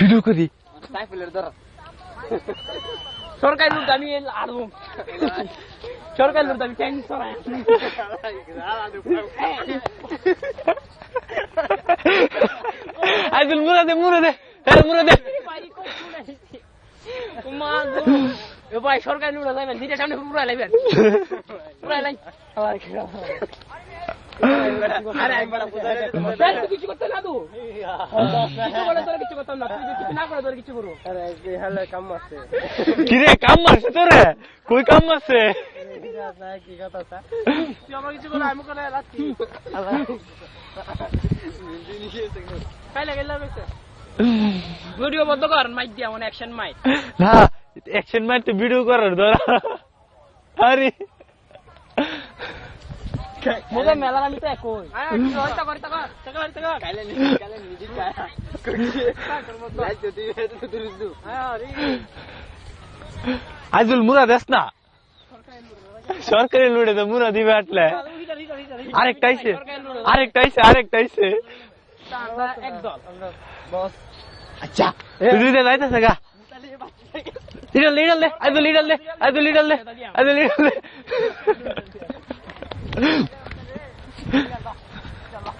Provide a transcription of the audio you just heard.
video করি সরকারি লুট আমি আড়বো সরকারি লুট আমি ট্যাঙ্ক সরাই আইজুল মুরা দে ভাই সরকারি লুট যাবেন নিজের সামনে পুরাই লাইবেন পুরাই লাই কিছু করতে না তো কিছু করতাম না তুই কিছু না করে তোর কিছু করবো কাম আছে কিরে কাম মারছে তোরে কই কাম মারছে কি কথা তুই আমার কিছু করে আমি করে রাখছি কাইলে গেলাম ভিডিও বন্ধ কর মাইক দিয়া মানে অ্যাকশন মাইক না অ্যাকশন মারতে ভিডিও করার ধরা আরে মোকে মেলা আমি তো একই হইতা করি টাকা কাইলে নিজে কাই আইজুল মুরা দেস না সরকারি লুটে তো মুরা দিবে আটলে আরেকটা আইছে একদল বস আচ্ছা তুই দে যাইতাছে গা লিডাল দে আইজুল লিডাল দে